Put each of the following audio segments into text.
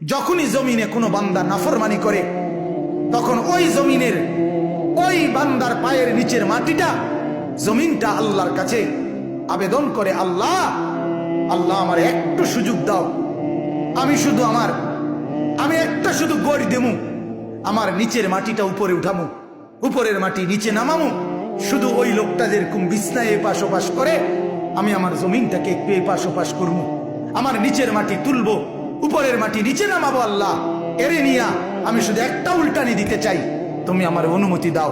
যখনই জমিনে কোনো বান্দা নাফরমানি করে, তখন ওই জমিনের ওই বান্দার পায়ের নিচের মাটিটা, জমিনটা আল্লাহর কাছে আবেদন করে, আল্লাহ আল্লাহ আমার একটু সুযোগ দাও, আমি একটা শুধু গড় দেমু, আমার নিচের মাটিটা উপরে উঠামু, উপরের মাটি নিচে নামামু, শুধু ওই লোকটা যেরকম বিছনায় এপাশ ওপাশ করে আমি আমার জমিনটাকে একটু এপাশ ওপাশ করবো, আমার নিচের মাটি তুলবো, উপরের মাটি নিচে নামাবো, আল্লাহ এরে নিয়া আমি শুধু একটা উল্টানি দিতে চাই, তুমি আমার অনুমতি দাও।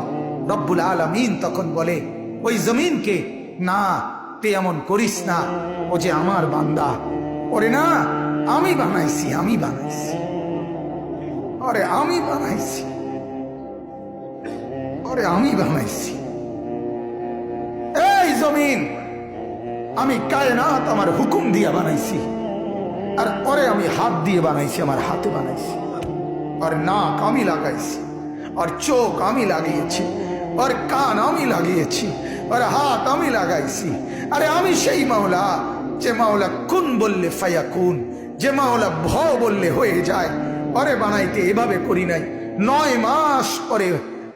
রব্বুল আলামিন তখন বলে ওই জমিনকে, না তুই এমন করিস না, ও যে আমার বান্দা, ওরে না আমি বানাইছি, আরে আমি বানাইছি। এই জমিন আমি কায়নাত আমার হুকুম দিয়ে বানাইছি, আর পরে আমি হাত দিয়ে বানাইছি, আমার হাতে বানাইছি, আর নাক আমি লাগাইছি, আর চোখ আমি লাগিয়েছি, আর কান আমি লাগিয়েছি, আর হাত আমি লাগাইছি। আরে আমি সেই মাওলা, যে মাওলা কুন বললে ফায়াকুন, যে মাওলা ভ বললে হয়ে যায়। আরে বানাইতে এভাবে করি নাই, 9 মাস পরে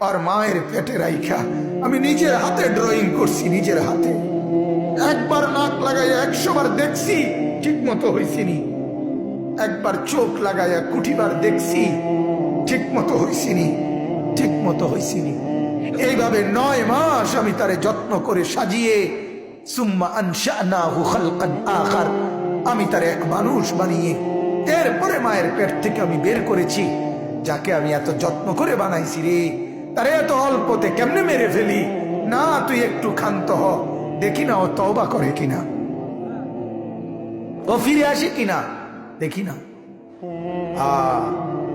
আর মায়ের পেটে রাইখা আমি নিজের হাতে ড্রয়িং করছি, নিজের হাতে। একবার নাক লাগাইয়া 100 বার দেখছি, ঠিক মতো হয়েছিনি। একবার চোখ লাগাইয়া 20 বার দেখছি, ঠিক মতো হয়েছিনি। এইভাবে 9 মাস আমি তারে যত্ন করে সাজিয়ে, সুম্মা আনশানাহু খালকান আখার, আমি তারে এক মানুষ বানিয়ে এরপরে মায়ের পেট থেকে আমি বের করেছি। যাকে আমি এত যত্ন করে বানাইছি রে, তারে এত অল্পতে কেমনে মেরে ফেলি? না তুই একটু ক্ষান্ত হ, দেখি না ও তওবা করে কিনা, ও ফিরে আসে কিনা, দেখি না।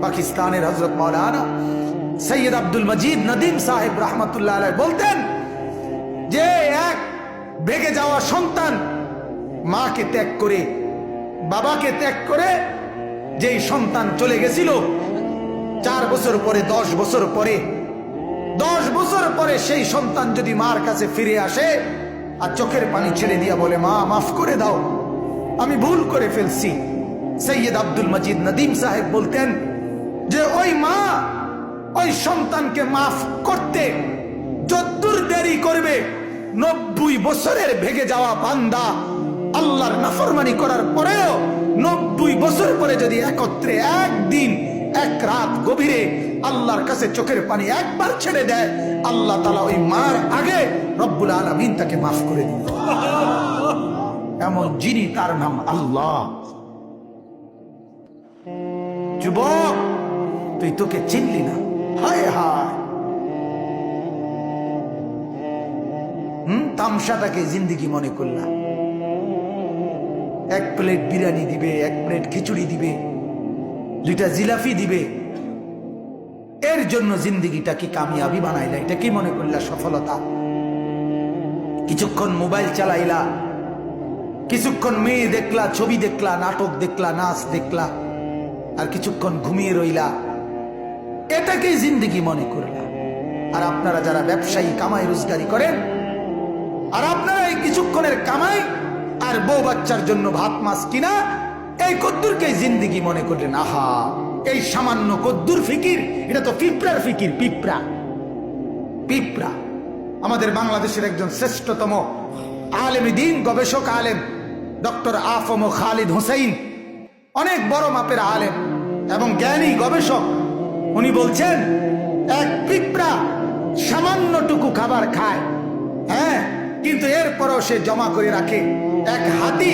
পাকিস্তানের হযরত মাওলানা সৈয়দ আব্দুল মজিদ নদীম সাহেব রহমতুল্লাহ আলাইহি বলতেন যে এক ভেগে যাওয়া সন্তান মাকে ত্যাগ করে, বাবাকে ত্যাগ করে যেই সন্তান চলে গেছিল, 4 বছর পরে 10 বছর পরে 10 বছর পরে সেই সন্তান যদি মার কাছে ফিরে আসে আর চোখের পানি ছেড়ে দিয়া বলে, মা মাফ করে দাও, আমি ভুল করে ফেলছি, সৈয়দ আব্দুল মজিদ নদীম সাহেব বলতেন যে ওই মা ওই সন্তানকে মাফ করতে যতদূর দেরি করবে, 90 বছরের ভেগে যাওয়া বান্দা আল্লাহর নাফরমানি করার পরেও 90 বছর পরে যদি একত্রে একদিন এক রাত গভীরে আল্লাহর কাছে চোখের পানি একবার ছেড়ে দেয়, আল্লাহ তাআলা ওই মার আগে রব্বুল আলামিন তাকে মাফ করে দিবেন। এমন যিনি, তার নাম আল্লাহ। যুবক তুই তোকে চিনলি না, হায় হায়, তামসাটাকে জিন্দেগি মনে করলাম। 1 প্লেট বিরিয়ানি দিবে, 1 প্লেট খিচুড়ি দিবে, 2টা জিলাপি দিবে, এর জন্য জিন্দেগিটা কি কামিয়াবি বানাইলা? এটা কি মনে করলা সফলতা? কিছুক্ষণ মোবাইল চালাইলা, কিছুক্ষণ মেয়ে দেখলা, ছবি দেখলা, নাটক দেখলা, নাচ দেখলা, আর কিছুক্ষণ ঘুমিয়ে রইলা, এটাকেই জিন্দেগি মনে করলা। আর আপনারা যারা ব্যবসায়ী কামাই রোজগারি করেন, আর আপনারা এই কিছুক্ষণের কামাই আর বউ বাচ্চার জন্য ভাত মাছ কিনা, এই কদ্দুরকে জিন্দেগি মনে করলেন। আহা, এই সামান্য কদ্দুর ফিকির, এটা তো পিঁপড়ার ফিকির। পিঁপড়া। আমাদের বাংলাদেশের একজন শ্রেষ্ঠতম আলেম দ্বীন, গবেষক আলেম ডক্টর আফম খালিদ হোসেন, অনেক বড় মাপের আলেম এবং জ্ঞানী গবেষক, উনি বলছেন এক পিঁপড়া সামান্যটুকু খাবার খায়, হ্যাঁ, কিন্তু এরপরও সে জমা করে রাখে। এক হাতি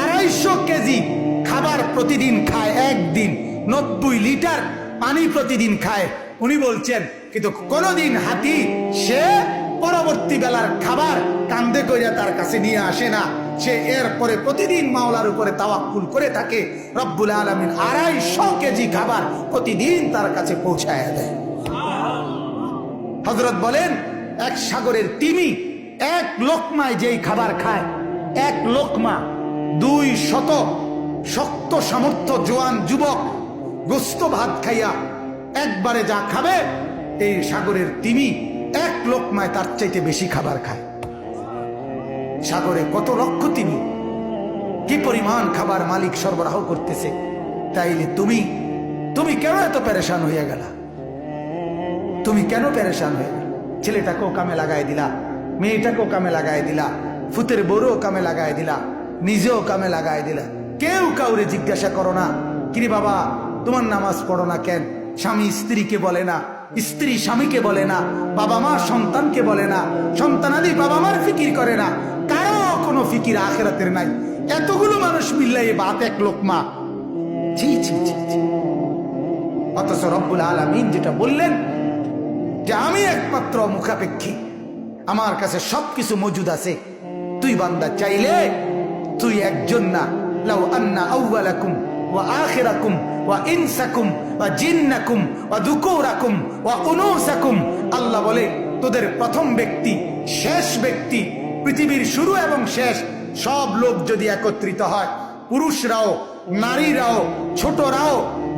250 কেজি খাবার প্রতিদিন খায়, একদিন 90 লিটার পানি প্রতিদিন খায়। উনি বলছেন কিন্তু কোনদিন হাতি সে পরবর্তী বেলার খাবার কান্দে কইরা তার কাছে নিয়ে আসে না। সে এরপরে প্রতিদিন মাওলার উপরে তাওয়াক্কুল করে থাকে। রব্বুল আলামিন 250 কেজি খাবার প্রতিদিন তার কাছে পৌঁছায় দেয়। হযরত বলেন এক সাগরের তিমি 1 লোকমায় যেই খাবার খায়, 1 লোকমা 200 শক্ত সামর্থ্য জোয়ান যুবক গোস্ত ভাত খাইয়া একবারে যা খাবে, এই সাগরের তিমি 1 লোকমায় তার চাইতে বেশি খাবার খায়। সাগরে কত লক্ষ তিমি, কি পরিমাণ খাবার মালিক সরবরাহ করতেছে। তাইলে তুমি তুমি কেন এত পেরেশান হইয়া গেলা? তুমি কেন পেরেশান হয়ে গেল? ছেলেটাকেও কামে লাগাই দিলা, মেয়েটাকেও কামে লাগাই দিলা, ফুতের বড়ও কামে লাগাই দিলা, নিজেও কামে লাগাই দিলা। কেউ কাউরে জিজ্ঞাসা করো না, কিরে বাবা তোমার নামাজ পড়ো না কেন? স্বামী স্ত্রীকে বলে না, স্ত্রী স্বামীকে বলে না, বাবা মা সন্তানকে বলে না, সন্তানাদি বাবা মার ফিকির করে না, কারো কোনো ফিকির আখিরাতের নাই। এতগুলো মানুষ মিল্লাই বাত এক লোকমা। ছি ছি ছি ছি। অথচ রব্বুল আলামিন যেটা বললেন যে আমি একমাত্র মুখাপেক্ষী, আমার কাছে সবকিছু মজুদ আছে। তুই বান্দা চাইলে তুই একজন না, লাউ আন্না আউওয়ালাকুম ওয়া আখিরাকুম ওয়া ইনসাকুম ওয়া জিন্নাকুম ওয়া যুকুরাকুম ওয়া উনুসাকুম, আল্লাহ বলে তোদের প্রথম ব্যক্তি, শেষ ব্যক্তি, পৃথিবীর শুরু এবং শেষ সব লোক যদি একত্রিত হয়, পুরুষরাও নারীরাও, ছোটরাও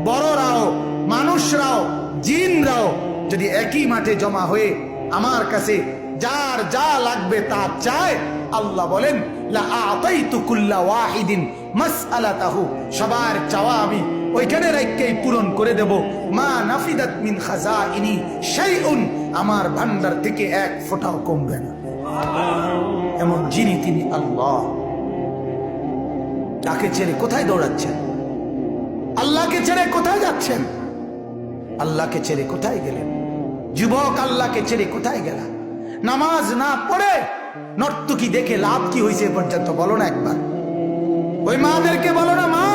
বড়রাও, মানুষরাও জিনরাও যদি একই মাঠে জমা হয়ে আমার কাছে যার যা লাগবে তা চায়, আল্লাহ বলেন লা আতাইতু কুল্লা ওয়াহিদিন মাসআলাতাহু, সবার চাওয়া আমি ওইখানে রাখকেই পূরণ করে দেব। মা নাফিদাত মিন খাজাইনি শাইউন, আমার ভান্ডার থেকে এক ফোঁটাও কমবে না। এমন যিনি তিনি আল্লাহ। তাকে ছেড়ে কোথায় দৌড়াচ্ছেন? আল্লাহকে ছেড়ে কোথায় যাচ্ছেন? আল্লাহকে ছেড়ে কোথায় গেলেন? যুবক আল্লাহকে ছেড়ে কোথায় গেলা? নামাজ না পড়ে নর্তকী দেখে লাভ কি হয়েছে পর্যন্ত বলো না একবার? ওই মাদেরকে বলো না, মা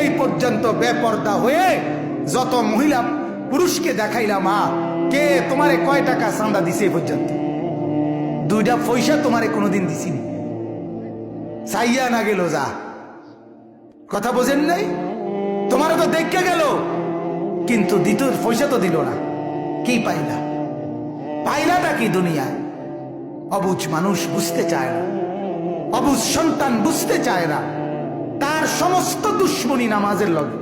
এই পর্যন্ত বেপর্দা হয়ে যত মহিলা পুরুষকে দেখাইলা, মা কে তোমারে কয় টাকা চাঁদা দিছে এই পর্যন্ত? 2টা পয়সা তোমারে কোনোদিন দিছিনি, চাইয়া না গেল যা। কথা বোঝেন নাই? তোমারও তো দেখে গেল, কিন্তু দ্বিতীয় পয়সা তো দিল না। কি পাইলা? পাইলাটা কি দুনিয়ায়? অবুঝ মানুষ বুঝতে চায় না, অবুঝ সন্তান বুঝতে চায় না। তার সমস্ত দুশ্মনী নামাজের লগে,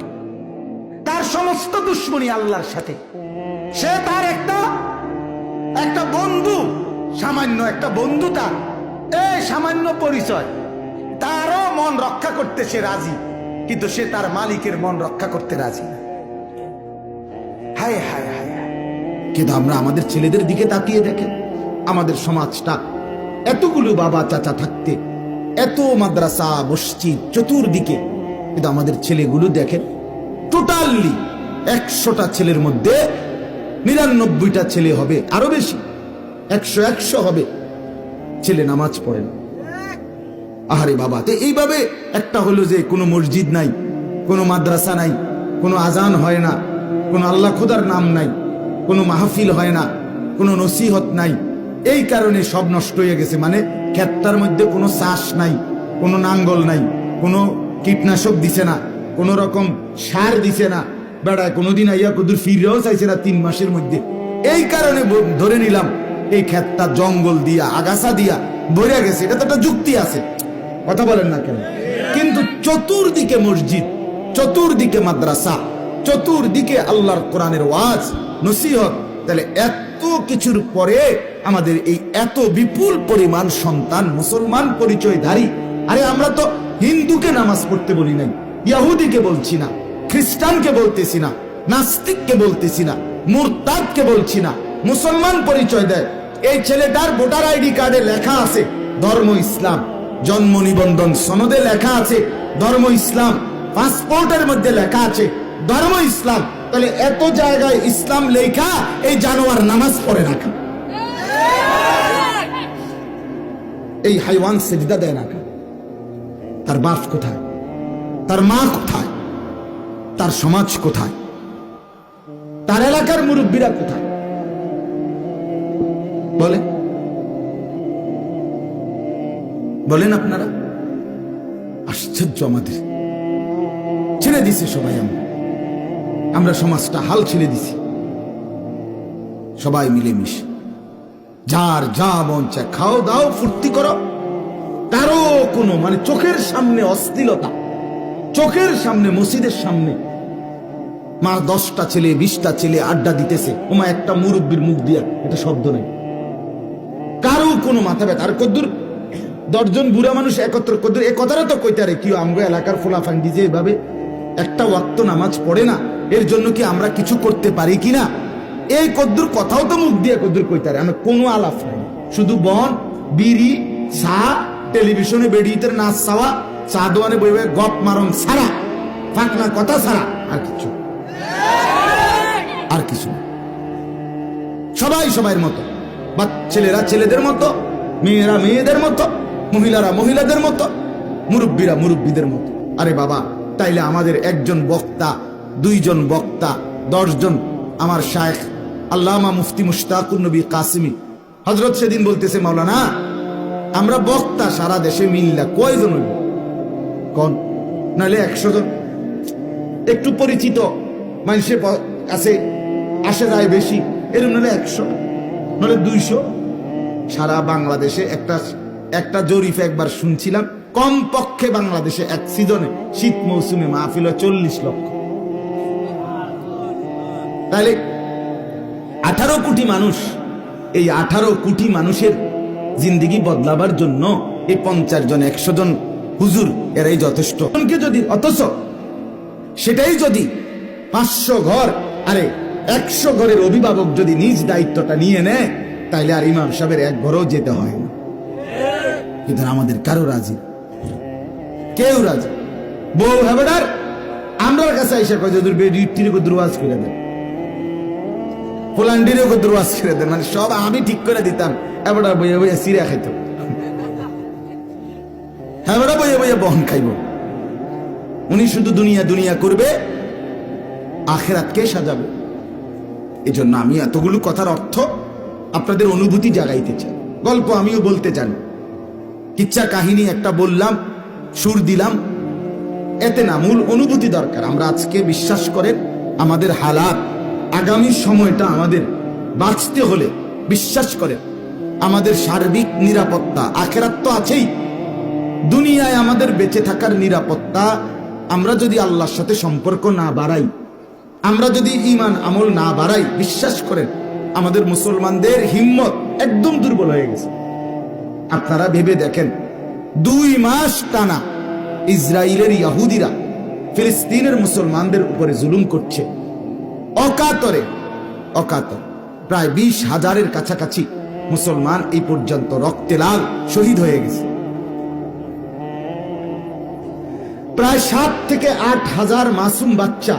তার সমস্ত দুশ্মনী আল্লাহর সাথে। সে তার একটা বন্ধু, সামান্য একটা বন্ধু, তার এই সামান্য পরিচয়, তারও মন রক্ষা করতে সে রাজি, কিন্তু সে তার মালিকের মন রক্ষা করতে রাজি না। হায় হায় হায় হায়। কিন্তু আমরা আমাদের ছেলেদের দিকে তাকিয়ে দেখেন, আমাদের সমাজটা এতগুলো বাবা চাচা থাকতে, এত মাদ্রাসা মসজিদ চতুর্দিকে, কিন্তু আমাদের ছেলেগুলো দেখেন, টোটালি 100টা ছেলের মধ্যে 99টা ছেলে হবে, আরো বেশি 100 হবে ছেলে নামাজ পড়েন। আহারে বাবা, তো এইভাবে একটা হলো যে কোনো মসজিদ নাই, কোনো মাদ্রাসা নাই, কোনো আজান হয় না, কোনো আল্লাহ খোদার নাম নাই, কোনো মাহফিল হয় না, কোনো নসিহত নাই। এই কারণে সব নষ্ট হয়ে গেছে। মানে ক্ষেতটার মধ্যে কোনো চাষ নাই, কোনো নাঙ্গল নাই, কোনো কীটনাশক দিছে না, কোনো রকম সার দিছে না, বেড়ায় কোনোদিন আইয়া কুদুর ফিরেও চাইছে না 3 মাসের মধ্যে। এই কারণে ধরে নিলাম এই ক্ষেতটা জঙ্গল দিয়া আগাছা দিয়া ভরে গেছে। এটা তো একটা যুক্তি আছে, কথা বলেন না কেন? কিন্তু চতুর্দিকে মসজিদ, চতুর্দিকে মাদ্রাসা, চতুর্দিকে আল্লাহর কোরআনের ওয়াজ নসিহত, তাহলে এত কিছুর পরে আমাদের এই এত বিপুল পরিমাণ সন্তান মুসলমান পরিচয়ধারী। আরে আমরা তো হিন্দুকে নামাজ পড়তে বলি নাই, ইহুদিকে বলছি না, খ্রিস্টানকে বলতেছি না, নাস্তিককে বলতেছি না, মুরতাদকে বলছি না, মুসলমান পরিচয় দেয়। এই ছেলেটার ভোটার আইডি কার্ডে লেখা আছে ধর্ম ইসলাম, জন্ম নিবন্ধন সনদে লেখা আছে ধর্ম ইসলাম, পাসপোর্টের মধ্যে লেখা আছে ধর্ম ইসলাম। তাহলে এত জায়গায় ইসলাম লেখা, এই জানোয়ার নামাজ পড়ে না কেন? এই হাইওয়ান সেজদা দেয় না কেন? তার বাপ কোথায়? তার মা কোথায়? তার সমাজ কোথায়? তার এলাকার মুরব্বীরা কোথায়? বলে বলেন আপনারা। আশ্চর্য, আমাদের ছেড়ে দিছে সবাই। আমরা সমাজটা হাল ছেড়ে দিছি, সবাই মিলেমিশে যার যা মন চায় খাও দাও ফুর্তি করো। কারো কোনো মানে চোখের সামনে অশ্লীলতা, চোখের সামনে মসজিদের সামনে মা 10টা ছেলে 20টা ছেলে আড্ডা দিতেছে, ওমা একটা মুরব্বীর মুখ দিয়া এটা শব্দ নেই, কারো কোনো মাথা ব্যথা। আর কদ্দুর 10 জন বুড়া মানুষ একত্র কদ্দুর এ কথাটা তো কইতে আরে কি আমগো এলাকার ফোলাফান দিছে এভাবে একটা ওয়াক্ত নামাজ পড়ে না, এর জন্য কি আমরা কিছু করতে পারি কিনা? এই কদ্দুর কথাও তো মুখ দিয়ে কদ্দুর কইতে পারে, আমি কোনো আলাপ নাই, শুধু বন বিড়ি চা, টেলিভিশনে বেডিতে নাচ চাওয়া, চা দোয়ানে বই বই গপ মারন ছাড়া, ফাঁকনা কথা ছাড়া আর কিছু না। সবাই সবার মতো, বা ছেলেরা ছেলেদের মতো, মেয়েরা মেয়েদের মতো, মহিলারা মহিলাদের মতো, মুরব্বীরা মুরব্বীদের মতো। আরে বাবা, তাইলে আমাদের একজন বক্তা, দুইজন বক্তা, 10 জন আমার শায়েখ আল্লামা মুফতি মুশতাকুর নবী কাসিমি হযরত সেদিন বলতেছে, মাওলানা আমরা বক্তা সারা দেশে মিল্লা কয়জন হইব কোন? নাহলে 100 জন, একটু পরিচিত মানুষের কাছে আসে যায় বেশি, এরকম নাহলে 100, নাহলে 200। সারা বাংলাদেশে একটা জরিফে একবার শুনছিলাম, কমপক্ষে বাংলাদেশে এক সিজনে শীত মৌসুমে মাহফিল 40 লক্ষ। তাহলে 18 কোটি মানুষ, এই 18 কোটি মানুষের জিন্দেগি বদলাবার জন্য এই 50 জন 100 জন হুজুর এরাই যথেষ্ট। যদি অথচ সেটাই যদি 500 ঘর, আরে 100 ঘরের অভিভাবক যদি নিজ দায়িত্বটা নিয়ে নেয়, তাইলে আর ইমাম সাহেবের এক ঘরেও যেতে হয় না। কিন্তু আমাদের কারো রাজি, কেউ রাজি। বউ হেবেডার আমরা কাছে এসে কয় যে বেডিটির দ্রুয়াজ করে দেন, পোলান্ডিরও দ্রুয়াজ করে দেন, মানে সব আমি ঠিক করে দিতাম। হেবেডার বইয়ে বইয়ে সিরিয়া খাইত, হেবেডা বইয়ে বইয়ে বহন খাইব। উনি শুধু দুনিয়া দুনিয়া করবে, আখেরাতকে সাজাবে। এই জন্য আমি এতগুলো কথার অর্থ আপনাদের অনুভূতি জাগাইতে চাই। গল্প আমিও বলতে চান, কিচ্ছা কাহিনী একটা বললাম, সুর দিলাম, এতে না, মূল অনুভূতি দরকার। আমরা আজকে বিশ্বাস করেন আমাদের হালাত, আগামী সময়টা আমাদের বাঁচতে হলে বিশ্বাস করেন আমাদের সার্বিক নিরাপত্তা, আখেরাত তো আছেই, দুনিয়ায় আমাদের বেঁচে থাকার নিরাপত্তা, আমরা যদি আল্লাহর সাথে সম্পর্ক না বাড়াই, আমরা যদি ঈমান আমল না বাড়াই, বিশ্বাস করেন আমাদের মুসলমানদের হিম্মত একদম দুর্বল হয়ে গেছে। আপনারা ভেবে দেখেন, 2 মাস টানা ইসরায়েলের ইহুদিরা ফিলিস্তিনের মুসলমানদের উপরে জুলুম করছে অকাতরে। প্রায় 20,000-এর কাছাকাছি মুসলমান এই পর্যন্ত রক্তে লাল শহীদ হয়ে গেছে। প্রায় 7 থেকে 8 হাজার মাসুম বাচ্চা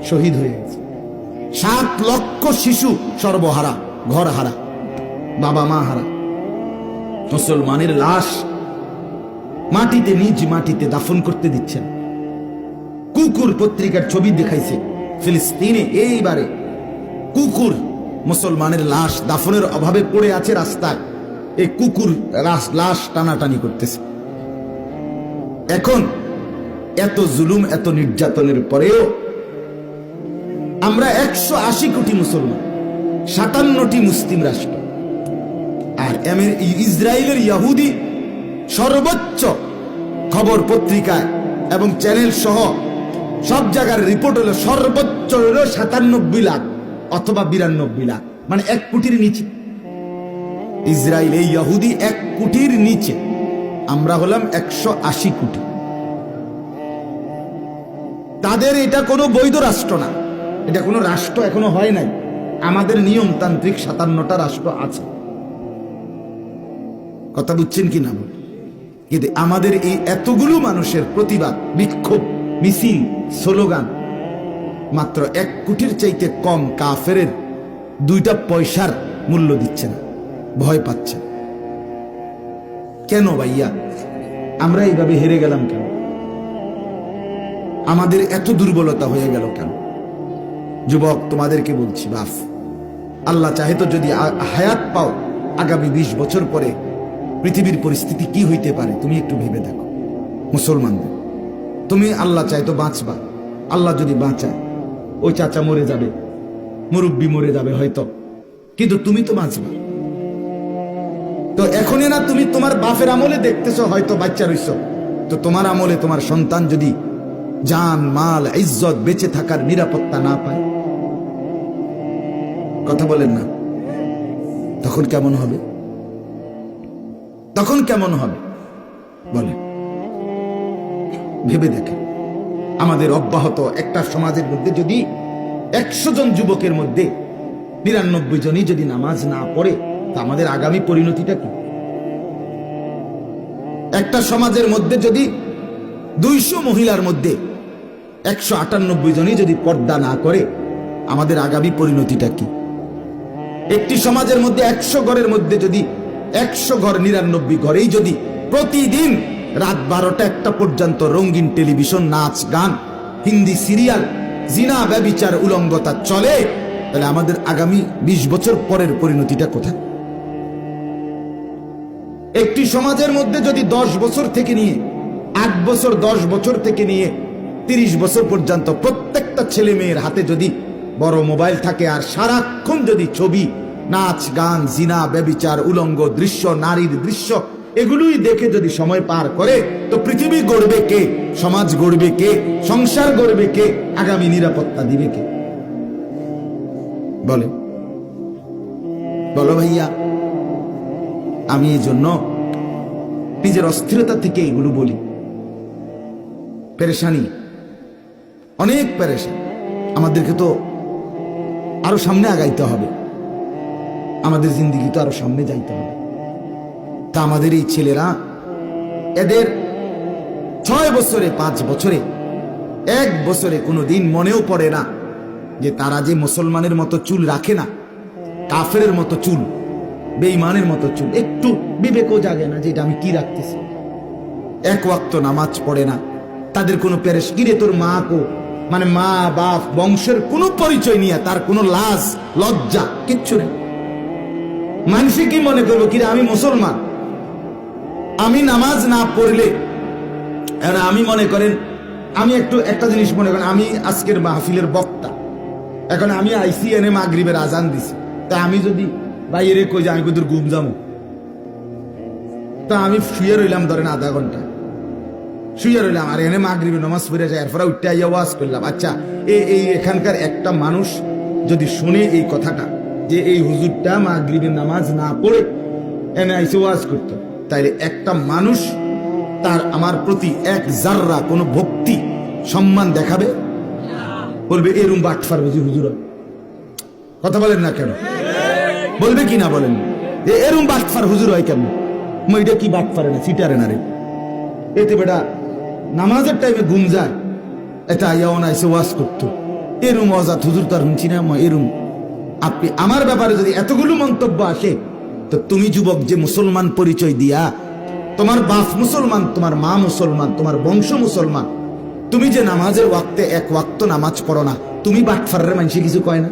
শহীদ হয়ে গেছে। 7 লক্ষ শিশু সর্বহারা, ঘর হারা, বাবা মা হারা। মুসলমানের লাশ মাটিতে, নিজ মাটিতে দাফন করতে দিচ্ছেন। কুকুর পত্রিকার ছবি দেখাইছে ফিলিস্তিনে, এইবারে কুকুর মুসলমানের লাশ দাফনের অভাবে পড়ে আছে রাস্তায়, এই কুকুর লাশ টানাটানি করতেছে। এখন এত জুলুম, এত নির্যাতনের পরেও আমরা 180 কোটি মুসলমান, 57টি মুসলিম রাষ্ট্র, আর ইসরায়েলের ইহুদি সর্বোচ্চ খবর পত্রিকায় এবং চ্যানেল সহ সব জায়গার রিপোর্ট হলো সর্বোচ্চ হলো 97 লাখ অথবা 92 লাখ, মানে 1 কোটির নিচে। ইসরায়েল এই ইহুদি 1 কোটির নিচে, আমরা হলাম 180 কোটি। তাদের এটা কোনো বৈধ রাষ্ট্র না, এটা কোনো রাষ্ট্র এখনো হয় নাই। আমাদের নিয়মতান্ত্রিক 57টা রাষ্ট্র আছে, কথা বুঝছেন কি না? কিন্তু আমাদের এই এতগুলো মানুষের প্রতিবাদ, বিক্ষোভ, মিছিল, স্লোগান মাত্র 1 কোটির চাইতে কম কাফেরের 2টা পয়সার মূল্য দিচ্ছে না, ভয় পাচ্ছে। কেন ভাইয়া আমরা এইভাবে হেরে গেলাম? কেন আমাদের এত দুর্বলতা হয়ে গেল? কেন? যুবক, তোমাদেরকে বলছি, বাপ, আল্লাহ চাহে তো যদি হায়াত পাও, আগামী 20 বছর পরে পৃথিবীর পরিস্থিতি কি হইতে পারে তুমি একটু ভেবে দেখো। মুসলমানদের, তুমি আল্লাহ চাই তো বাঁচবা, আল্লাহ যদি বাঁচায়, ওই চাচা মরে যাবে, মুরব্বী মরে যাবে হয়তো, কিন্তু তুমি তো বাঁচবা। তো এখনই না তুমি তোমার বাপের আমলে দেখতেছো হয়তো বাচ্চা রইছ, তো তোমার আমলে তোমার সন্তান যদি জান, মাল, ইজ্জত, বেঁচে থাকার নিরাপত্তা না পায়, কথা বলেন না, তখন কেমন হবে? তখন কেমন হবে বলেন? ভেবে দেখেন। আমাদের অব্যাহত। একটা সমাজের মধ্যে যদি 100 জন যুবকের মধ্যে 99 জনই যদি নামাজ না পড়ে, তা আমাদের আগামী পরিণতিটা কি? একটা সমাজের মধ্যে যদি 200 মহিলার মধ্যে 198 জনই যদি পর্দা না করে, আমাদের আগামী পরিণতিটা কি? একটি সমাজের মধ্যে 100 ঘরের মধ্যে যদি 100 ঘর 99 ঘরেই যদি প্রতিদিন রাত 12টা 1টা পর্যন্ত রঙিন টেলিভিশন, নাচ গান, হিন্দি সিরিয়াল, জিনা ব্যভিচার উলঙ্গতা চলে, তাহলে আমাদের আগামী 20 বছর পরের পরিণতিটা কোথায়? একটি সমাজের মধ্যে যদি 10 বছর থেকে নিয়ে 8 বছর, 10 বছর থেকে নিয়ে 30 বছর পর্যন্ত প্রত্যেকটা ছেলে মেয়ের হাতে যদি বড় মোবাইল থাকে আর সারাক্ষণ যদি ছবি, নাচ গান, জিনা ব্যভিচার, উলঙ্গ দৃশ্য, নারীর দৃশ্য, এগুলোই দেখে যদি সময় পার করে, তো পৃথিবী গড়বে কে? সমাজ গড়বে কে? সংসার গড়বে কে? আগামী নিরাপত্তা দিবে কে? বলে বলো ভাইয়া। আমি এই জন্য নিজের অস্থিরতা থেকে এগুলো বলি। পেরেশানি, অনেক পেরেশান। আমাদেরকে তো আরো সামনে আগাইতে হবে, আমাদের জিন্দিগি তো আরো সামনে যাইতে হবে। তা আমাদের এই ছেলেরা, এদের 6 বছরে, 5 বছরে, 1 বছরে কোনোদিন মনেও পড়ে না যে তারা যে মুসলমানের মতো চুল রাখে না, কাফেরের মতো চুল, বেঈমানের মতো চুল। একটু বিবেকও জাগে না যে এটা আমি কি রাখতেছি। 1 ওয়াক্ত নামাজ পড়ে না। তাদের কোনো পেরেশ কিরে তোর মা কো, মানে মা বাপ বংশের কোনো পরিচয় নিয়ে তার কোনো লাজ লজ্জা কিচ্ছু নেই। মানুষে কি মনে করবো কিরে আমি মুসলমান, আমি নামাজ না পড়লে, আমি মনে করেন আমি একটা জিনিস মনে করেন, আমি আজকের মাহফিলের বক্তা, এখন আমি আইসি এনে মাগরিবের আজান দিছি, তা আমি যদি বাইরে কই যে আমি কোথাও ঘুম যাবো, তা আমি শুয়ে রইলাম ধরেন আধা ঘন্টা, শুয়ে রইলাম, আর এনে মাগরিবের নামাজ পড়ে যায়, এরপরে উঠতে আইয়া ওয়াজ করলাম। আচ্ছা, এই এখানকার একটা মানুষ যদি শুনে এই কথাটা যে এই হুজুরটা মাগরিবের নামাজ না পড়ে এনে আইসে ওয়াজ করতো, তাইলে একটা মানুষ তার আমার প্রতি 1 জাররা কোনো ভক্তি সম্মান দেখাবে? বলবে এরম বাটফার বুঝি হুজুর। কথা বলেন না কেন? বলবে কি না বলেন? যে এরম বাটফার হুজুর হয় কেন? এটা কি বাটফারে না, সিটারে না রে। এতে বেটা নামাজের টাইমে ঘুম যায়, এটা আইয়াও আইসে ওয়াজ করতো, এরম অজাত হুজুর তার শুনছি না। এরম আপনি আমার ব্যাপারে যদি এতগুলো মন্তব্য আসে, তো তুমি যুবক যে মুসলমান পরিচয় দিয়া, তোমার বাপ মুসলমান, তোমার মা মুসলমান, তোমার বংশ মুসলমান, তুমি যে নামাজের ওয়াক্তে 1 ওয়াক্ত নামাজ পড়ো না, তুমি বাটফারের মানুষে কিছু কয় না?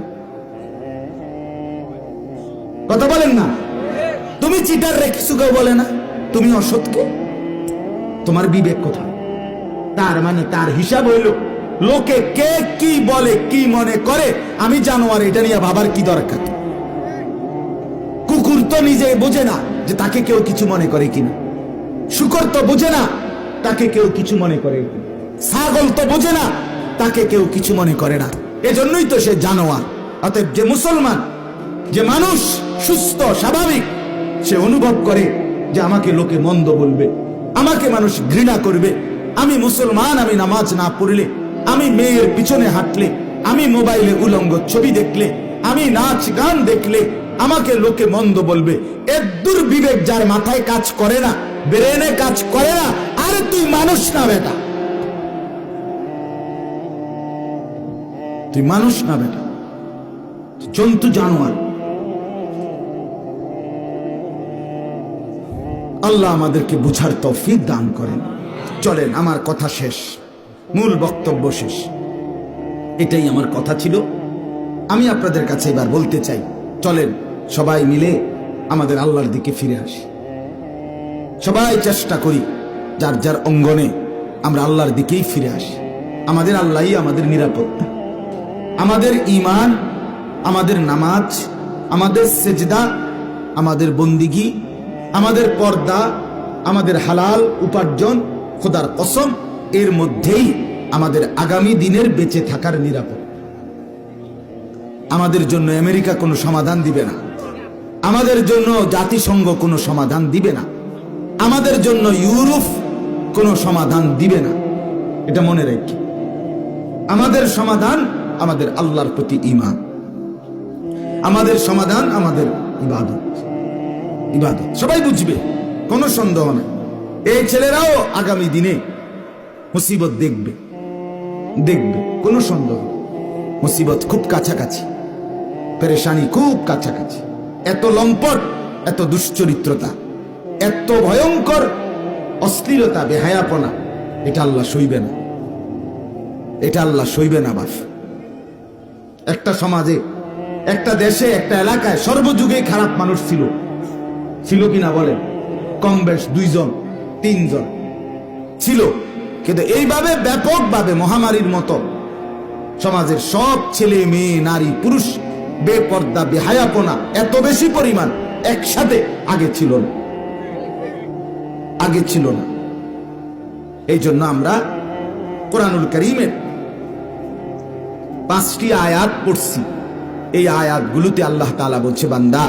কথা বলেন না? তুমি চিটার রে কিছু কেউ বলে না? তুমি অসৎকে? তোমার বিবেক কোথায়? তার মানে তার হিসাব হইল লোকে কে কি বলে, কি মনে করে আমি জানোয়ার, এটা নিয়ে ভাবার কি দরকার? কুকুর তো নিজে বোঝে না যে তাকে কেউ কিছু মনে করে কিনা, শুকর তো বোঝে না তাকে কেউ কিছু মনে করে, ছাগল তো বোঝে না তাকে কেউ কিছু মনে করে না, এজন্যই তো সে জানোয়ার। অতএব যে মুসলমান, যে মানুষ সুস্থ স্বাভাবিক, সে অনুভব করে যে আমাকে লোকে মন্দ বলবে, আমাকে মানুষ ঘৃণা করবে, আমি মুসলমান, আমি নামাজ না পড়লে, আমি মেয়ের পিছনে হাঁটলে, আমি মোবাইলে উলঙ্গ ছবি দেখলে, আমি নাচ গান দেখলে আমাকে লোকে মন্দ বলবে। এর দুর্বিবেক যার মাথায় কাজ করে না, ব্রেনে কাজ করে না, আরে তুই মানুষ না বেটা, তুই মানুষ না বেটা, জন্তু জানোয়ার। আল্লাহ আমাদেরকে বুঝার তৌফিক দান করেন। চলেন, আমার কথা শেষ, মূল বক্তব্য শেষ। এটাই আমার কথা ছিল। আমি আপনাদের কাছে এবার বলতে চাই, চলেন সবাই মিলে আমাদের আল্লাহর দিকে ফিরে আসি। সবাই চেষ্টা করি যার যার অঙ্গনে আমরা আল্লাহর দিকেই ফিরে আসি। আমাদের আল্লাহই আমাদের নিরাপত্তা, আমাদের ঈমান, আমাদের নামাজ, আমাদের সেজদা, আমাদের বন্দিগি, আমাদের পর্দা, আমাদের হালাল উপার্জন, খোদার কসম, এর মধ্যেই আমাদের আগামী দিনের বেঁচে থাকার নিরাপদ। আমাদের জন্য আমেরিকা কোনো সমাধান দিবে না, আমাদের জন্য জাতিসংঘ কোনো সমাধান দিবে না, আমাদের জন্য ইউরোপ কোনো সমাধান দিবে না। এটা মনে রাখি। আমাদের সমাধান আমাদের আল্লাহর প্রতি ঈমান, আমাদের সমাধান আমাদের ইবাদত। ইবাদত সবাই বুঝবে, কোনো সন্দেহ নাই। এই ছেলেরাও আগামী দিনে মুসিবত দেখবে, কোনো সন্দেহ। মুসিবত খুব কাছাকাছি, পেরেশানি খুব কাছাকাছি। এত লম্পট, এত দুশ্চরিত্রতা, এত ভয়ঙ্কর অশ্লীলতা, বেহায়াপনা, এটা আল্লাহ সইবে না, এটা আল্লাহ সইবে না। বাস একটা সমাজে, একটা দেশে, একটা এলাকায় সর্বযুগে খারাপ মানুষ ছিল কিনা বলেন? কম বেশ 2 জন 3 জন ছিল, কিন্তু এইভাবে ব্যাপকভাবে মহামারীর মতো সমাজের সব ছেলে মেয়ে নারী পুরুষ বেপর্দা বেহায়াপনা এত বেশি পরিমাণ একসাথে আগে ছিল না। এই জন্য আমরা কোরআনুল কারীমের 5টি আয়াত পড়ছি। এই আয়াতগুলোতে আল্লাহ তাআলা বলছে, বান্দা,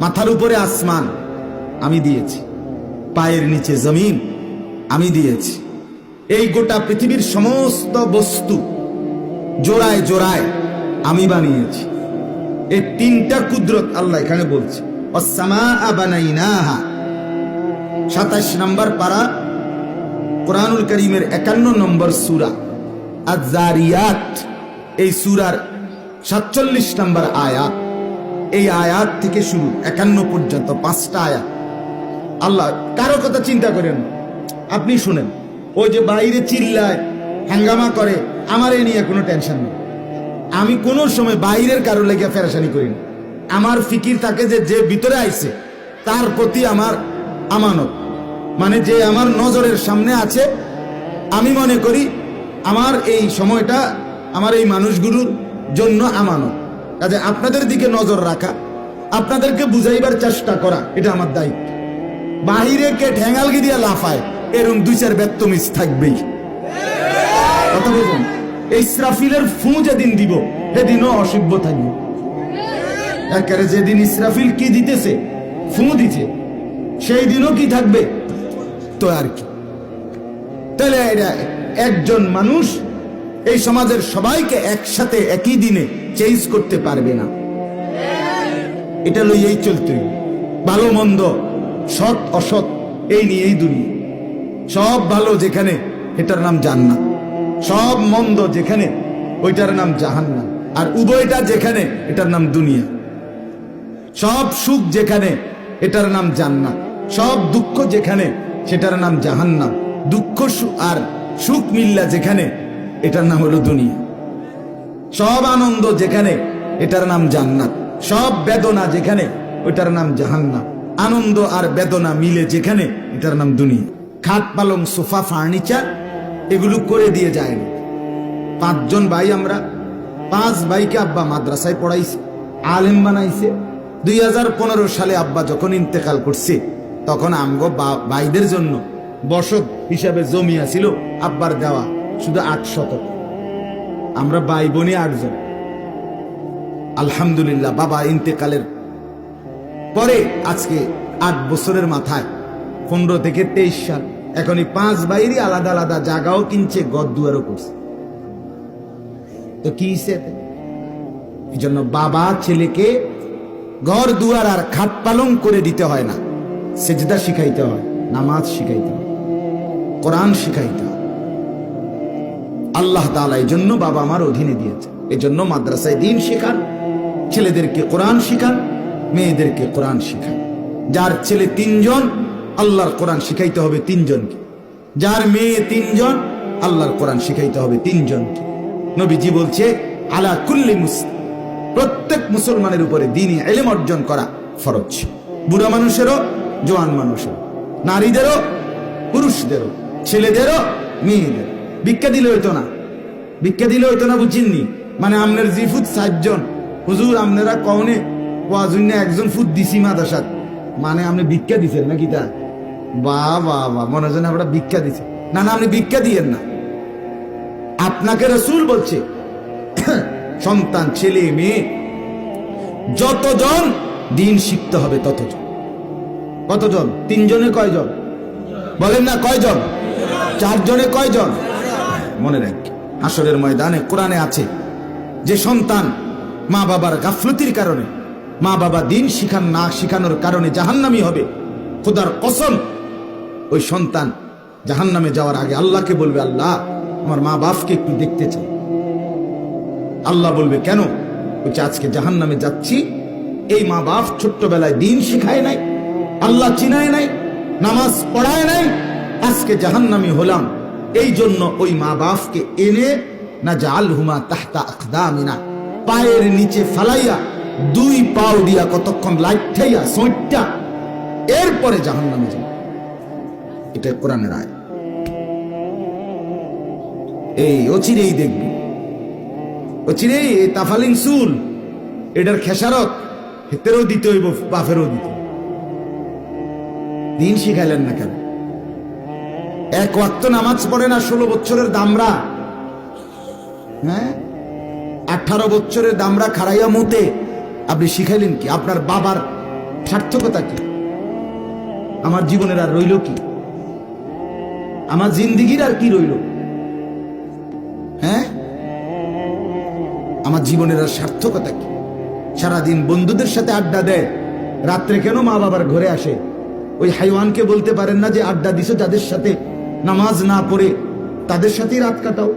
মাথার উপরে আসমান আমি দিয়েছি, পায়ের নিচে জমিন আমি দিয়েছি, এই গোটা পৃথিবীর সমস্ত বস্তু জোড়ায় জোড়ায় আমি বানিয়েছি। এই 3টা কুদরত আল্লাহ এখানে বলছে। ওয়াস-সামাআ বানাইনাহা, 27 নম্বর পারা কোরআনুল কারীমের 51 নম্বর সূরা আয-যারিয়াত, এই সূরার 47 নম্বর আয়াত। এই আয়াত থেকে শুরু 51 পর্যন্ত 5টা আয়াত। আল্লাহ কারো কথা চিন্তা করেন, আপনি শুনেন। ওই যে বাইরে চিল্লায় হাঙ্গামা করে, আমার এ নিয়ে কোনো টেনশন নেই। আমি কোনো সময় বাইরের কারো লেগে ফেরেশানি করি না। আমার ফিকির থাকে যে ভিতরে আইছে তার প্রতি আমার আমানত, মানে যে আমার নজরের সামনে আছে, আমি মনে করি আমার এই সময়টা আমার এই মানুষগুলোর জন্য আমানত। কাজে আপনাদের দিকে নজর রাখা, আপনাদেরকে বুঝাইবার চেষ্টা করা, এটা আমার দায়িত্ব। বাহিরে কে ঠ্যাঙ্গালগি দিয়ে লাফায়, এরকম 2-4 বেত্তমিজ থাকবেই। কথা বলুন, ইসরাফিলের ফু যেদিন দিব সেদিনও অসভ্য থাকবে। একেবারে যেদিন ইসরাফিল কি দিতেছে, ফু দিতে, সেই দিনও কি থাকবে তো আর কি। তাহলে একজন মানুষ এই সমাজের সবাইকে একসাথে একই দিনে চেঞ্জ করতে পারবে না। এটা লইয়েই চলতে, ভালো মন্দ, সৎ অসৎ, এই নিয়েই দুনিয়া। সব ভালো যেখানে, এটার নাম জান্নাত। সব মন্দ যেখানে, ওইটার নাম জাহান্নাম। আর উভয়টা যেখানে, এটার নাম দুনিয়া। সব সুখ যেখানে, এটার নাম জান্নাত। সব দুঃখ যেখানে, সেটার নাম জাহান্নাম। দুঃখ আর সুখ মিল্লা যেখানে, এটার নাম হলো দুনিয়া। সব আনন্দ যেখানে, এটার নাম জান্নাত। সব বেদনা যেখানে, ওইটার নাম জাহান্নাম। আনন্দ আর বেদনা মিলে যেখানে, এটার নাম দুনিয়া। খাট পালং সোফা ফার্নিচার এগুলো করে দিয়ে যায়নি। 5 জন ভাই আমরা, 5 ভাইকে আব্বা মাদ্রাসায় পড়াইছে, আলেম বানাইছে। 2015 সালে আব্বা যখন ইন্তেকাল করছে, তখন আমগো ভাইদের জন্য বসত হিসাবে জমি আছিল আব্বার দেওয়া শুধু 8 শতক। আমরা ভাই বোনে 8 জন। আলহামদুলিল্লাহ, বাবা ইন্তেকালের পরে আজকে 8 বছরের মাথায় 15 থেকে 23 সাল, এখন এই 5 ভাইয়েরই আলাদা আলাদা জায়গাও কিনছে, ঘর দুয়ারও করছে। তো কি এই জন্য বাবা ছেলেকে ঘর দুয়ার আর খাট পালং করে দিতে হয় না, সেজদা শিখাইতে হয়, নামাজ শিখাইতে হয়, কোরআন শিখাইতে হয়। আল্লাহ তাআলা এই জন্য বাবা আমার অধীনে দিয়েছে। এই জন্য মাদ্রাসায় দ্বীন শেখান, ছেলেদেরকে কোরআন শিখান, মেয়েদেরকে কোরআন শিখান। যার ছেলে 3 জন, আল্লাহর কোরআন শিখাইতে হবে 3 জনকে। যার মেয়ে 3 জন, আল্লাহর কোরআন শিখাইতে হবে 3 জনকে। নবীজি বলছে, আলা কুল্লি মুসলিম, প্রত্যেক মুসলমানের উপরে দ্বীনি ইলম অর্জন করা ফরজ। বুড়া মানুষেরও, জওয়ান মানুষেরও, নারীদেরও, পুরুষদেরও, ছেলেদেরও, মেয়েদের। ভিক্ষা দিলে হইতো না, ভিক্ষা দিলে হইতো না, বুঝিননি? মানে আপনার জি ফুট 7 জন, হুজুর আপনারা কওনে ওয়াজুন্নে 1 জন ফুট দিছি মাদ্রাসাত, মানে আপনি ভিক্ষা দিছেন নাকি? তা বাহ বাহ বাহ, মনে হয় আমরা ভিক্ষা দিছি। না না, আপনি ভিক্ষা দিয়েন না। আপনাকে রাসূল বলছে, সন্তান ছেলে মেয়ে যতজন দ্বীন শিখতে হবে ততজন। কতজন? 3 জনে কয়জন বলেন না? কয়জন? 4 জনে কয়জন? মনে রাখ, হাসরের ময়দানে কোরআনে আছে যে সন্তান মা বাবার গাফলতির কারণে, মা বাবা দিন শিখান না শিখানোর কারণে জাহান্নামী হবে, খোদার কসম ওই সন্তান জাহান্নামে যাওয়ার আগে আল্লাহকে বলবে, আল্লাহ আমার মা বাপকে একটু দেখতে চাই। আল্লাহ বলবে কেন? বলছে আজকে জাহান্নামে যাচ্ছি, এই মা বাপ ছোট্টবেলায় দিন শিখায় নাই, আল্লাহ চিনায় নাই, নামাজ পড়ায় নাই, আজকে জাহান্নামী হলাম। এই জন্য ওই মা বাপকে এনে না জাআলহুমা তাহতা আকদামিনা, পায়ের নিচে ফালাইয়া দুই পাও দিয়া কতক্ষণ লাইঠাইয়া সোঁটটা এরপরে জাহান্নামে যাব। এটা কোরআনের আয়াত। এই অচিরেই দেখবি, অচিরেই এই তাফালিং চুল এটার খেসারত হেতেরও দিতে হইব, বাপেরও দিতে। দিন শিখাইলেন না কেন? এক ওয়াক্ত নামাজ পড়ে না 16 বছরের দামরা, হ্যাঁ 18 বছরের দামরা খাড়াইয়া মুতে, আপনি শিখাইলেন কি? আপনার বাবার সার্থকতা কি? আমার জীবনের আর রইল কি? আমার জিন্দিগির আর কি রইল? হ্যাঁ আমার জীবনের আর সার্থকতা কি? সারাদিন বন্ধুদের সাথে আড্ডা দেয়, রাত্রে কেন মা বাবার ঘরে আসে? ওই হাইওয়ানকে বলতে পারেন না যে আড্ডা দিছো যাদের সাথে নামাজ না পড়ে তাদের সাথেই রাত কাটাও?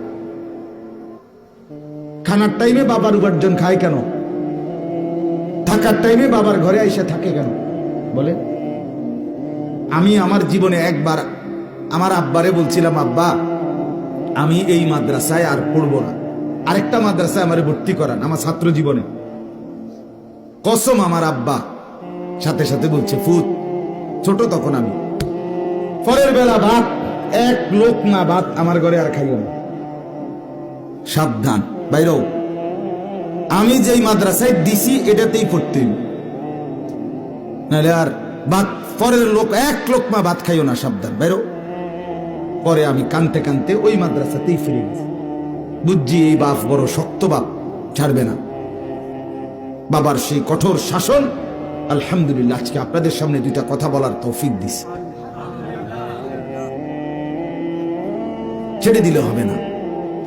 খানার টাইমে বাবার উপার্জন খায় কেন? থাকার টাইমে বাবার ঘরে এসে থাকে কেন? বলে আমি আমার জীবনে একবার আমার আব্বারে বলছিলাম, আব্বা আমি এই মাদ্রাসায় আর পড়বো না, আরেকটা মাদ্রাসায় আমারে ভর্তি করান আমার ছাত্র জীবনে। কসম আমার আব্বা সাথে সাথে বলছে, ফুত ছোট তখন আমি, পরের বেলা ভাত এক লোক না ভাত আমার ঘরে আর খাইও না, সাবধান বাইরও। আমি যেই মাদ্রাসায় দিছি এটাতেই পড়তে, নাহলে আর ভাত পরের লোক এক লোক মা ভাত খাইও না, সাবধান বাইরো। পরে আমি কানতে কানতে ওই মাদ্রাসাতেই ফিরে গেছি। বুঝছি এই বাপ বড় শক্ত বাপ, ছাড়বে না। বাবার সেই কঠোর শাসন আলহামদুলিল্লাহ আজকে আপনাদের সামনে দুইটা কথা বলার তৌফিক দিছে। ছেড়ে দিলে হবে না,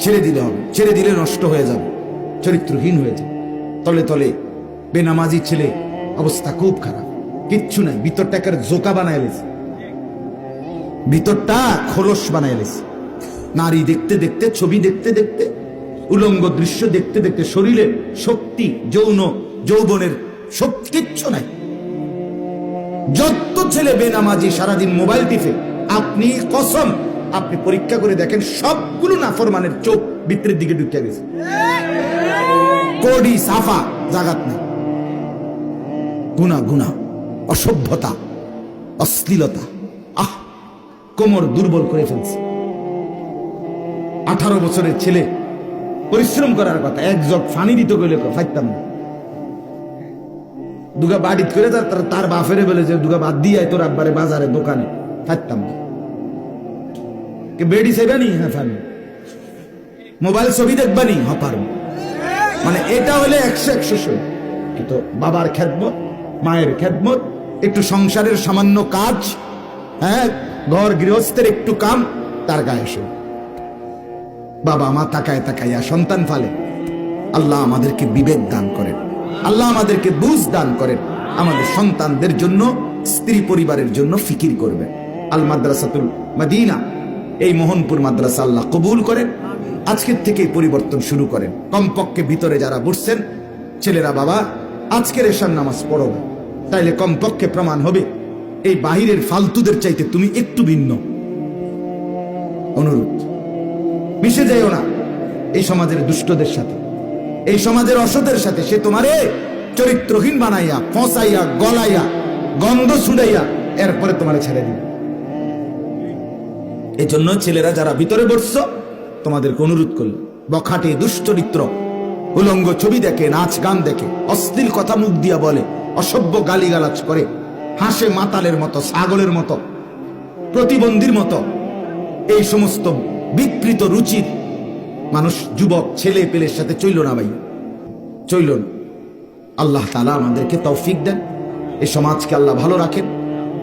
ছেড়ে দিলে হবে, ছেড়ে দিলে নষ্ট হয়ে যাবে, চরিত্রহীন হয়ে যাবে। তলে তলে বেনামাজি ছেলে, অবস্থা খুব খারাপ, কিচ্ছু নাই, ভিতরটাকে জোকা বানায় লেছে, ভিতরটা খোলস বানায় লেছে। নারী দেখতে দেখতে, ছবি দেখতে দেখতে, উলঙ্গ দৃশ্য দেখতে দেখতে শরীরে শক্তি, যৌবনের সব কিচ্ছু নাই। যত ছেলে বেনামাজি সারাদিন মোবাইল টিপে, আপনি কসম আপনি পরীক্ষা করে দেখেন সবগুলো নাফরমানের চোখ ভিতরের দিকে ঢুকে গেছে, কোডি সাফা জাগাত নেই। গুনাহ গুনাহ, অসভ্যতা, অশ্লীলতা, কোমর দুর্বল করে ফেলছে। 18 বছরের ছেলে পরিশ্রম করার কথা, এক জগ ফানি দিত গেলে ফাইতাম না, দুগা বাড়িত করে তার বাফেরে বলে যে দুগা বাদ দিয়ে তোর আব্বারে বাজারে দোকানে ফাইতাম না। বেডি সেবানি, হ্যাঁ ফানি, মোবাইল ছবি দেখবানি, হ্যাঁ পারবো। মানে এটা হলে 100 কিন্তু বাবার খেদমত, মায়ের খেদমত, একটু সংসারের সামান্য কাজ, হ্যাঁ ঘর গৃহস্থের একটু কাম, তার গায়ে সে বাবা মা তাকায় তাকাইয়া সন্তান ফালে। আল্লাহ আমাদেরকে বিবেক দান করেন, আল্লাহ আমাদেরকে বুঝ দান করেন, আমাদের সন্তানদের জন্য, স্ত্রী পরিবারের জন্য ফিকির করবেন। আল মাদ্রাসাতুল মদিনা, এই মোহনপুর মাদ্রাসা আল্লাহ কবুল করেন। আজকের থেকে পরিবর্তন শুরু করেন। কমপক্ষে ভিতরে যারা বসছেন ছেলেরা, বাবা আজকের এশার নামাজ পড়ো, তাইলে কমপক্ষে প্রমাণ হবে এই বাহিরের ফালতুদের চাইতে তুমি একটু ভিন্ন। অনুরোধ, মিশে যাইও না এই সমাজের দুষ্টদের সাথে, এই সমাজের অসতের সাথে। সে তোমারে চরিত্রহীন বানাইয়া, ফসাইয়া, গলাইয়া, গন্ধ ছুড়াইয়া এরপরে তোমারে ছেড়ে দিবে। এই জন্য ছেলেরা যারা ভিতরে বসছো, তোমাদেরকে অনুরোধ করল, বখাটে দুশ্চরিত্র, উলঙ্গ ছবি দেখে, নাচ গান দেখে, অশ্লীল কথা মুখ দিয়া বলে, অসভ্য গালিগালাজ করে, হাসে মাতালের মতো, ছাগলের মতো, প্রতিবন্ধীর মতো, এই সমস্ত বিকৃত রুচির মানুষ, যুবক ছেলে পেলের সাথে চইল না ভাই, চইল না। আল্লাহ তাআলা আমাদেরকে তৌফিক দেন, এই সমাজকে আল্লাহ ভালো রাখেন,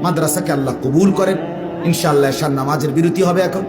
মাদ্রাসাকে আল্লাহ কবুল করেন। ইনশাআল্লাহ এশার নামাজের বিরতি হবে এখন।